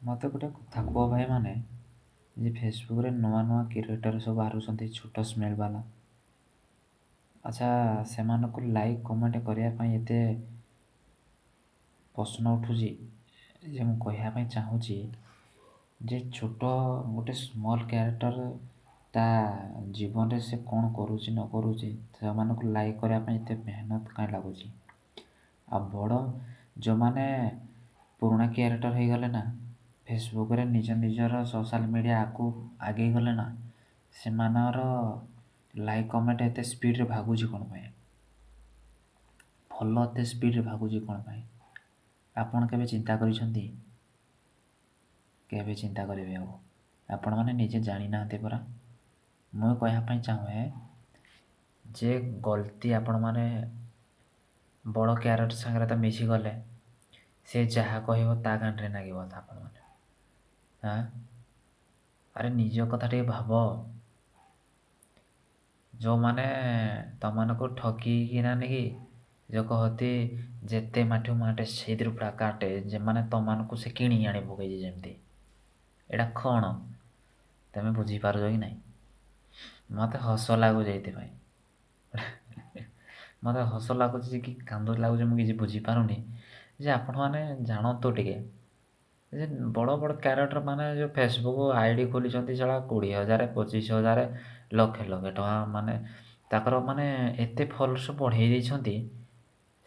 ମୋତେ ଗୋଟେ କଥା କୁହ ଭାଇ, ମାନେ ଯେ ଫେସବୁକ୍ରେ ନୂଆ ନୂଆ କ୍ରିଏଟର୍ ସବୁ ବାହାରୁଛନ୍ତି ଛୋଟ ସ୍ମେଲ୍ ବାଲା। ଆଚ୍ଛା, ସେମାନଙ୍କୁ ଲାଇକ୍ କମେଣ୍ଟ କରିବା ପାଇଁ ଏତେ ପ୍ରଶ୍ନ ଉଠୁଛି ଯେ ମୁଁ କହିବା ପାଇଁ ଚାହୁଁଛି ଯେ ଛୋଟ ଗୋଟେ ସ୍ମଲ୍ କ୍ୟାରେକ୍ଟର୍ ତା ଜୀବନରେ ସେ କ'ଣ କରୁଛି ନ କରୁଛି ସେମାନଙ୍କୁ ଲାଇକ୍ କରିବା ପାଇଁ ଏତେ ମେହନତ କାଇଁ ଲାଗୁଛି। ଆଉ ବଡ଼ ଯେଉଁମାନେ ପୁରୁଣା କ୍ୟାରେକ୍ଟର୍ ହେଇଗଲେ ନା, ଫେସବୁକ୍ରେ ନିଜର ସୋସିଆଲ୍ ମିଡ଼ିଆ ଆଗକୁ ଆଗେଇ ଗଲେ ନା, ସେମାନଙ୍କର ଲାଇକ୍ କମେଣ୍ଟ ଏତେ ସ୍ପିଡ଼ରେ ଭାଗୁଛି କ'ଣ ପାଇଁ, ଭଲ ଏତେ ସ୍ପିଡ଼ରେ ଭାଗୁଛି କ'ଣ ପାଇଁ? ଆପଣ କେବେ ଚିନ୍ତା କରିଛନ୍ତି? କେବେ ଚିନ୍ତା କରିବେ ଆଉ? ଆପଣମାନେ ନିଜେ ଜାଣିନାହାନ୍ତି ପରା। ମୁଁ କହିବା ପାଇଁ ଚାହେଁ ଯେ ଗଲତି ଆପଣମାନେ ବଡ଼ କ୍ୟାରେକ୍ଟର ସାଙ୍ଗରେ ତ ମିଶିଗଲେ, ସେ ଯାହା କହିବ ତା ଗାଣ୍ଡରେ ନାଗିବ ତ ଆପଣମାନେ। ହାଁ, ଆରେ ନିଜ କଥା ଟିକେ ଭାବ। ଯେଉଁମାନେ ତମମାନଙ୍କୁ ଠକିକିନା ନେଇକି ଯେଉଁ କହନ୍ତି ଯେତେ ମାଠିବୁ ମାଠେ ସେଇଥିରୁ ପୁରା କାଟେ, ଯେମାନେ ତମମାନଙ୍କୁ ସେ କିଣିକି ଆଣି ପକେଇଛି ଯେମିତି, ଏଇଟା କ'ଣ ତମେ ବୁଝିପାରୁଛ କି ନାହିଁ? ମୋତେ ହସ ଲାଗୁଛି ଏଇଥିପାଇଁ। ମୋତେ ହସ ଲାଗୁଛି କି କାନ୍ଦ ଲାଗୁଛି ମୁଁ କିଛି ବୁଝିପାରୁନି। ଯେ ଆପଣମାନେ ଜାଣନ୍ତୁ ଟିକେ ଯେ ବଡ଼ ବଡ଼ କ୍ୟାରେକ୍ଟର ମାନେ ଯେଉଁ ଫେସବୁକ୍ ଆଇ ଡ଼ି ଖୋଲିଛନ୍ତି ସେଟା 20,000 25,000 ଲକ୍ଷେ ଲକ୍ଷେ ଟଙ୍କା, ମାନେ ତାଙ୍କର ମାନେ ଏତେ ଫଲୋର୍ସ ବଢ଼େଇ ଦେଇଛନ୍ତି।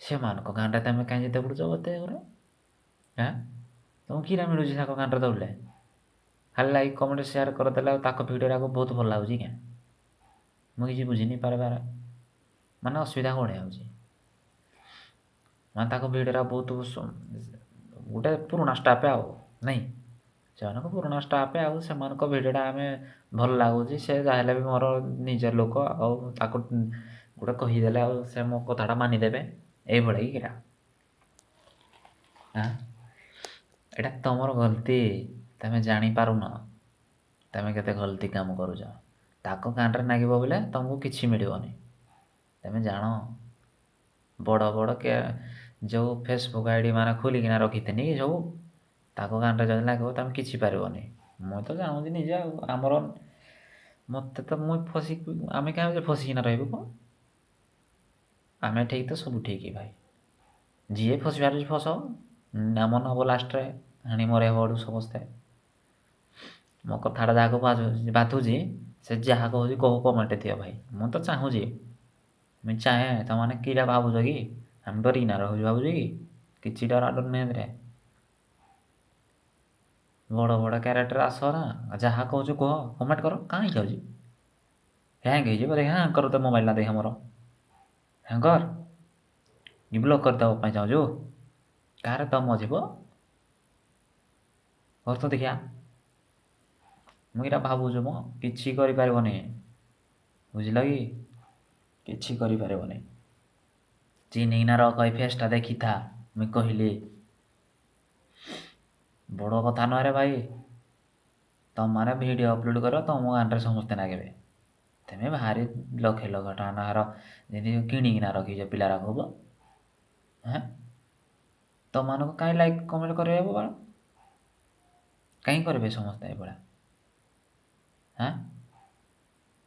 ସେମାନଙ୍କ ଗାଁରେ ତମେ କାହିଁ ଯେତେ ବୁଡ଼ୁଛ ବୋଧେ ଘରେ? ହାଁ, ତୁମକୁ କିରା ମିଳୁଛି ତାଙ୍କ ଗାଁରେ ଦୌଡ଼ିଲେ? ଖାଲି ଲାଇକ୍ କମେଣ୍ଟ ସେୟାର କରିଦେଲେ ଆଉ ତାଙ୍କ ଭିଡ଼ିଓଟାକୁ ବହୁତ ଭଲ ଲାଗୁଛି କି? ମୁଁ କିଛି ବୁଝିନି ପାରିବାର, ମାନେ ଅସୁବିଧା କ'ଣ ହେଉଛି? ମାନେ ତାଙ୍କ ଭିଡ଼ିଓଟା ବହୁତ ଗୋଟେ ପୁରୁଣା ଷ୍ଟାଫ୍ ଆଉ ନାଇଁ, ସେମାନଙ୍କ ପୁରୁଣା ଷ୍ଟାଫ୍ ଆଉ ସେମାନଙ୍କ ଭିଡ଼ିଓଟା ଆମେ ଭଲ ଲାଗୁଛି। ସେ ଯାହେଲେ ବି ମୋର ନିଜ ଲୋକ, ଆଉ ତାକୁ ଗୋଟେ କହିଦେଲେ ଆଉ ସେ ମୋ କଥାଟା ମାନିଦେବେ, ଏଇଭଳିଆ କି କିରା? ହାଁ, ଏଇଟା ତମର ଗଲତି, ତମେ ଜାଣିପାରୁନ ତମେ କେତେ ଗଲତି କାମ କରୁଛ। ତାଙ୍କ ଗାଣ୍ଡରେ ନାଗିବ ବୋଲେ ତମକୁ କିଛି ମିଳିବନି। ତମେ ଜାଣ, ବଡ଼ ବଡ଼ ଯେଉଁ ଫେସବୁକ୍ ଆଇ ଡ଼ି ମାନେ ଖୋଲିକିନା ରଖିଥିନି କି ସବୁ, ତାଙ୍କ ଗାଣ୍ଡରେ ଯଦି ଲାଗିବ ତମେ କିଛି ପାରିବନି। ମୁଁ ତ ଜାଣୁଛି ନିଜେ ଆଉ। ଆମର ମୋତେ ତ ମୁଁ ଆମେ କାହିଁକି ଫସିକିନା ରହିବୁ କ'ଣ? ଆମେ ଠିକ୍ ତ ସବୁ ଠିକ୍ ଭାଇ। ଯିଏ ଫସି ପାରୁଛି ଫସ, ନାମ ନେବ ଲାଷ୍ଟରେ ହାଣି ମରେଇବ ଆଡ଼ୁ ସମସ୍ତେ। ମୋ କଥାଟା ଯାହାକୁ ବାଧୁଛି ସେ ଯାହା କହୁଛି କହୁ, କମେଣ୍ଟ ଦିଅ ଭାଇ। ମୁଁ ତ ଚାହୁଁଛି, ମୁଁ ଚାହେଁ ତମମାନେ କିରା ଭାବୁଛ କି ଆମେ ଡରିକିନା ରହୁଛୁ ଭାବୁଛ କି? କିଛି ଡରା ଡରି ନାହିଁ ଏଥିରେ। ବଡ଼ ବଡ଼ କ୍ୟାରେକ୍ଟର ଆସ ନା, ଯାହା କହୁଛୁ କୁହ, କମେଣ୍ଟ କର, କାହିଁକି ହେଉଛି? ହ୍ୟାଙ୍ଗ ହେଇଯିବ, ଦେଖ ହ୍ୟାଙ୍ଗ କର ତ ମୋବାଇଲଟା ଦେଖ ମୋର, ହ୍ୟାଙ୍ଗ କର କି ବ୍ଲକ୍ କରିଦେବା ପାଇଁ ଚାହୁଁଛୁ? କାହାର ଦମ ଯିବ କର ତ ଦେଖିଆ। ମୁଁ ଏଇଟା ଭାବୁଛୁ ମୁଁ କିଛି କରିପାରିବନି, ବୁଝିଲ କି? କିଛି କରିପାରିବନି। ଚିହ୍ନିକିନା ରଖ, ଏଇ ଫେସ୍ଟା ଦେଖିଥା। ମୁଇଁ କହିଲି ବଡ଼ କଥା ନୁହେଁରେ ଭାଇ। ତମମାନେ ଭିଡ଼ିଓ ଅପଲୋଡ଼ କର, ତମ ଗାଁରେ ସମସ୍ତେ ନାଗିବେ। ତମେ ଭାରି ଲକ୍ଷେ ଲକ୍ଷ ଟଙ୍କାର ଯେମିତି କିଣିକିନା ରଖିଛ ପିଲାରା ହବ। ହାଁ, ତମମାନଙ୍କୁ କାହିଁ ଲାଇକ୍ କମେଣ୍ଟ କରିବାକୁ ବାଳ? କାହିଁ କରିବେ ସମସ୍ତେ ଏଇଭଳିଆ? ହାଁ,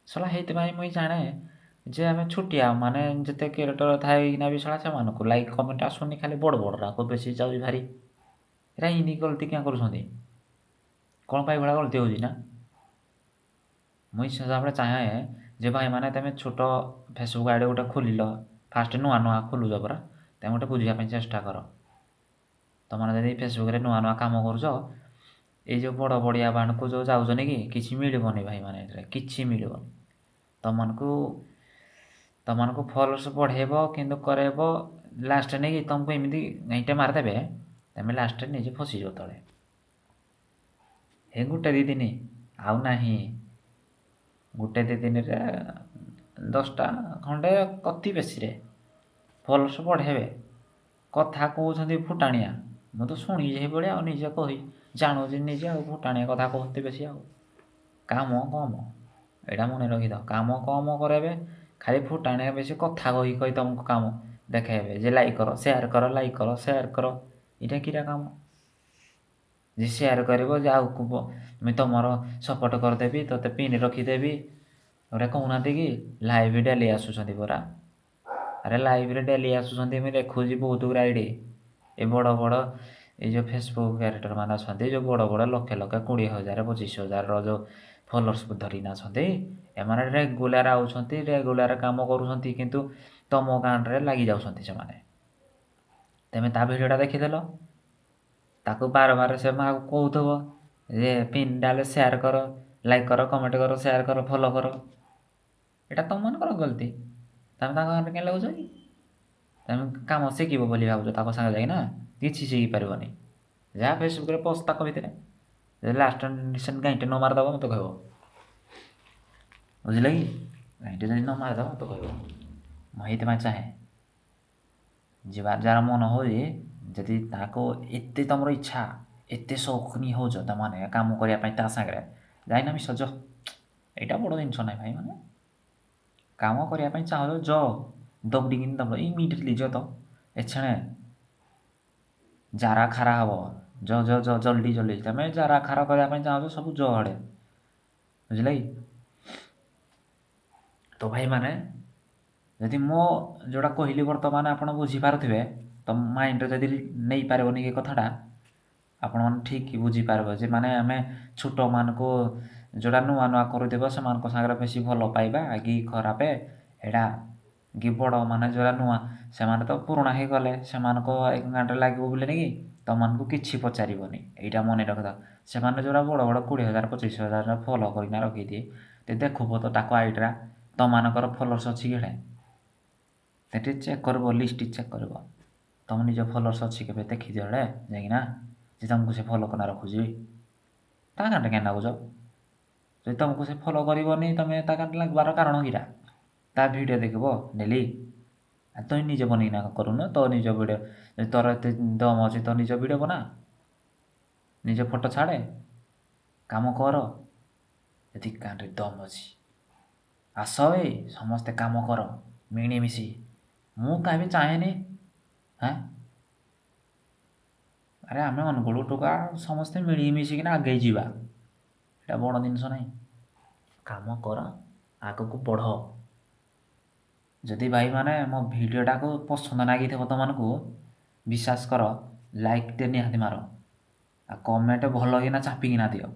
ଶଳା ହେଇଥିପାଇଁ ମୁଇଁ ଜାଣେ ଯେ ଆମେ ଛୋଟିଆ ମାନେ ଯେତେ କ୍ୟାରେକ୍ଟର ଥାଇକିନା ବି ଶଳା ସେମାନଙ୍କୁ ଲାଇକ୍ କମେଣ୍ଟ ଆସୁନି, ଖାଲି ବଡ଼ ବଡ଼ରାକୁ ବେଶୀ ଯାଉଛି ଭାରି। ଏରା ଇନି ଗଲତି କିଆଁ କରୁଛନ୍ତି? କ'ଣ ପାଇଁ ଏଇଭଳିଆ ଗଲତି ହେଉଛି ନା? ମୁଇଁ ସଦାବେଳେ ଚାହେଁ ଯେ ଭାଇମାନେ ତମେ ଛୋଟ ଫେସବୁକ୍ ଆଇଡ଼ି ଗୋଟେ ଖୋଲିଲ, ଫାଷ୍ଟ ନୂଆ ନୂଆ ଖୋଲୁଛ ପରା, ତମେ ଗୋଟେ ବୁଝିବା ପାଇଁ ଚେଷ୍ଟା କର। ତମମାନେ ଯଦି ଫେସବୁକ୍ରେ ନୂଆ ନୂଆ କାମ କରୁଛ, ଏଇ ଯେଉଁ ବଡ଼ ବଡ଼ିଆ ବାଣକୁ ଯେଉଁ ଯାଉଛନ୍ତି କି, କିଛି ମିଳିବନି ଭାଇମାନେ, ଏଥିରେ କିଛି ମିଳିବନି। ତମମାନଙ୍କୁ ଫଲୋର୍ସ ବଢ଼େଇବ କିନ୍ତୁ କରେଇବ, ଲାଷ୍ଟରେ ନେଇକି ତମକୁ ଏମିତି ଗାଇଁଟେ ମାରିଦେବେ, ତମେ ଲାଷ୍ଟରେ ନିଜେ ଫସିଯିବ ତଳେ। ହେ ଗୋଟେ ଦୁଇ ଦିନ ଆଉ ନାହିଁ, ଗୋଟେ ଦୁଇ ଦିନରେ 10ଟା ଖଣ୍ଡେ ଅତି ବେଶୀରେ ଫଲୋର୍ସ ବଢ଼େଇବେ। କଥା କହୁଛନ୍ତି ଫୁଟାଣିଆ, ମୁଁ ତ ଶୁଣିଛି ସେଇଭଳିଆ ଆଉ, ନିଜେ କହି ଜାଣୁଛି ନିଜେ ଆଉ। ଫୁଟାଣିଆ କଥା କହୁଛନ୍ତି ବେଶୀ ଆଉ, କାମ କମ। ଏଇଟା ମନେ ରଖିଥାଅ, କାମ କମ କରେଇବେ, ଖାଲି ଫୁଟାଣିଆ ବେଶୀ କଥା କହି କହି ତମକୁ କାମ ଦେଖେଇବେ ଯେ ଲାଇକ୍ କର ସେୟାର କର, ଲାଇକ୍ କର ସେୟାର କର। ଏଇଟା କିରା କାମ? ଯେ ସେୟାର କରିବ ଯେ ଆଉ ମୁଇଁ ତୁମର ସପୋର୍ଟ କରିଦେବି ତୋତେ ପିନ୍ ରଖିଦେବି ଗୋଟେ କହୁନାହାନ୍ତି କି ଲାଇଭ୍ ଡେଲି ଆସୁଛନ୍ତି ପରା। ଆରେ ଲାଇଭ୍ରେ ଡେଲି ଆସୁଛନ୍ତି ମୁଇଁ ଦେଖୁଛି ବହୁତ ଗୁଡ଼ା ଆଇଡ଼ି ଏ ବଡ଼ ବଡ଼ ଏଇ ଯେଉଁ ଫେସବୁକ୍ କ୍ୟାରେକ୍ଟର ମାନେ ଅଛନ୍ତି ଯେଉଁ ବଡ଼ ବଡ଼ ଲକ୍ଷ ଲକ୍ଷ 20,000 25,000ର ଯେଉଁ ଫଲୋଅର୍ସ ଧରିକିନା ଅଛନ୍ତି ଏମାନେ ରେଗୁଲାର ଆଉଛନ୍ତି ରେଗୁଲାର କାମ କରୁଛନ୍ତି କିନ୍ତୁ ତମ ଗାଁରେ ଲାଗି ଯାଉଛନ୍ତି ସେମାନେ। ତମେ ତା ଭିଡ଼ିଓଟା ଦେଖିଦେଲ ତାକୁ ବାର ସେ ମାଆକୁ କହୁଥିବ ଯେ ପିନ୍ ଡାଲେ ସେୟାର କର ଲାଇକ୍ କର କମେଣ୍ଟ କର ସେୟାର କର ଫଲୋ କର। ଏଇଟା ତୁମମାନଙ୍କର ଗଲତି। ତମେ ତାଙ୍କ ଗାଁରେ କେଁ ଲାଗୁଛ କି? ତମେ କାମ ଶିଖିବ ବୋଲି ଭାବୁଛ ତାଙ୍କ ସାଙ୍ଗେ ଯାଇକିନା କିଛି ଶିଖିପାରିବନି। ଯାହା ଫେସବୁକ୍ରେ ପୋଷ୍ଟ ତାଙ୍କ ଭିତରେ ଲାଷ୍ଟ ସେନ୍ ଗାଇଁଟେ ନ ମାରିଦେବ ମୋତେ କହିବ। ବୁଝିଲ କି? ଗାଇଁଟେ ଯଦି ନ ମାରିଦେବ ମୋତେ କହିବ। ମୁଁ ହେଇଥିପାଇଁ ଚାହେଁ ଯିବାର ଯାହାର ମନ ହେଉଛି ଯଦି ତାକୁ ଏତେ ତୁମର ଇଚ୍ଛା ଏତେ ସୌଖନୀ ହେଉଛ ତୁମମାନେ କାମ କରିବା ପାଇଁ ତା ସାଙ୍ଗରେ ଯାଇନା ବି ସଜ ଏଇଟା ବଡ଼ ଜିନିଷ ନାହିଁ ଭାଇମାନେ। କାମ କରିବା ପାଇଁ ଚାହୁଁଛ ଜ ଦୌଡ଼ିକିନି ତୁମର ଇମିଡ଼ିଏଟଲି ଯ ତ ଏଛେଣେ ଜାରା ଖାରା ହେବ ଜଲ୍ଦି ଜଲ୍ଦି ତୁମେ ଜାରା ଖାରା କରିବା ପାଇଁ ଚାହୁଁଛ ସବୁ ଜ ଆଡ଼େ। ବୁଝିଲ କି? ତ ଭାଇମାନେ ଯଦି ମୋ ଯେଉଁଟା କହିଲି ବର୍ତ୍ତମାନ ଆପଣ ବୁଝିପାରୁଥିବେ ତ ମାଇଣ୍ଡରେ ଯଦି ନେଇପାରିବନି ଏ କଥାଟା ଆପଣମାନେ ଠିକ୍ ବୁଝିପାରିବେ ଯେ ମାନେ ଆମେ ଛୋଟମାନଙ୍କୁ ଯେଉଁଟା ନୂଆ ନୂଆ କରୁଥିବ ସେମାନଙ୍କ ସାଙ୍ଗରେ ବେଶୀ ଭଲ ପାଇବା କି ଖରାପ ଏଇଟା କି ବଡ଼ମାନେ ଯେଉଁଟା ନୂଆ ସେମାନେ ତ ପୁରୁଣା ହେଇଗଲେ ସେମାନଙ୍କ ଗାଁରେ ଲାଗିବ ବୋଲି କି ତୁମମାନଙ୍କୁ କିଛି ପଚାରିବନି। ଏଇଟା ମନେ ରଖିଥାଅ। ସେମାନେ ଯେଉଁଟା ବଡ଼ ବଡ଼ 20,000 25,000 ଫଲୋ କରିକିନା ରଖିଦିଏ ତ ଦେଖୁବ ତ ତାକୁ ଆଇଡ଼ିଟା ତୁମମାନଙ୍କର ଫଲୋଅର୍ସ ଅଛି କି ହେଟା ସେଠି ଚେକ୍ କରିବ ଲିଷ୍ଟ ଚେକ୍ କରିବ ତୁମ ନିଜ ଫଲୋଅର୍ସ ଅଛି କେବେ ଦେଖିଦିଅ ହେଡ଼େ ଯାଇକିନା ଯେ ତୁମକୁ ସେ ଫଲୋ କରିନା ରଖୁଛି ତା ଗାଁରେ କେନ୍ ଲାଗୁଛ। ଯଦି ତୁମକୁ ସେ ଫଲୋ କରିବନି ତୁମେ ତା ଗାଁରେ ଲାଗିବାର କାରଣ କିଟା ତା ଭିଡ଼ିଓ ଦେଖିବ ଡେଲି ତୁମେ ନିଜେ ବନେଇକିନା କରୁନ ତୋ ନିଜ ଭିଡ଼ିଓ ଯଦି ତୋର ଏତେ ଦମ୍ ଅଛି ତୋ ନିଜ ଭିଡ଼ିଓ ବନା ନିଜ ଫଟୋ ଛାଡ଼େ କାମ କର ଯଦି ଗାଁରେ ଦମ୍ ଅଛି ଆସ ସମସ୍ତେ କାମ କର ମିଳିମିଶି। ମୁଁ କାହିଁ ବି ଚାହେଁନି ଆରେ ଆମେ ଅନୁଗୁଳ ଟୋକା ସମସ୍ତେ ମିଳିମିଶିକିନା ଆଗେଇ ଯିବା ଏଇଟା ବଡ଼ ଜିନିଷ ନାହିଁ। କାମ କର ଆଗକୁ ବଢ଼। ଯଦି ଭାଇମାନେ ମୋ ଭିଡ଼ିଓଟାକୁ ପସନ୍ଦ ଲାଗିଥିବ ତୁମମାନଙ୍କୁ ବିଶ୍ୱାସ କର ଲାଇକ୍ଟେ ନିହାତି ମାର ଆଉ କମେଣ୍ଟ ଭଲ କିନା ଚାପିକିନା ଦିଅ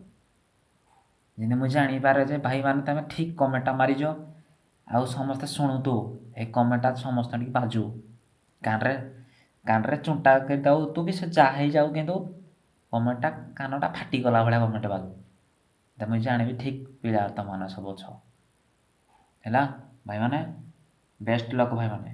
ଯେମିତି ମୁଁ ଜାଣିପାରେ ଯେ ଭାଇମାନେ ତୁମେ ଠିକ୍ କମେଣ୍ଟଟା ମାରିଛ ଆଉ ସମସ୍ତେ ଶୁଣୁତୁ ଏ କମେଣ୍ଟଟା ସମସ୍ତଙ୍କୁ ବାଜୁ କାନରେ ଚୁଣ୍ଟା କରିଦେଉ ତୁ କି ସେ ଯାହା ହେଇଯାଉ କିନ୍ତୁ କମେଣ୍ଟଟା କାନଟା ଫାଟିଗଲା ଭଳିଆ କମେଣ୍ଟ ବାଜୁ ତ ମୁଁ ଜାଣିବି ଠିକ୍ ପିଲା ତୁମମାନେ ସବୁ ଅଛ ହେଲା ଭାଇମାନେ। ବେଷ୍ଟ ଲକ୍ ଭାଇମାନେ।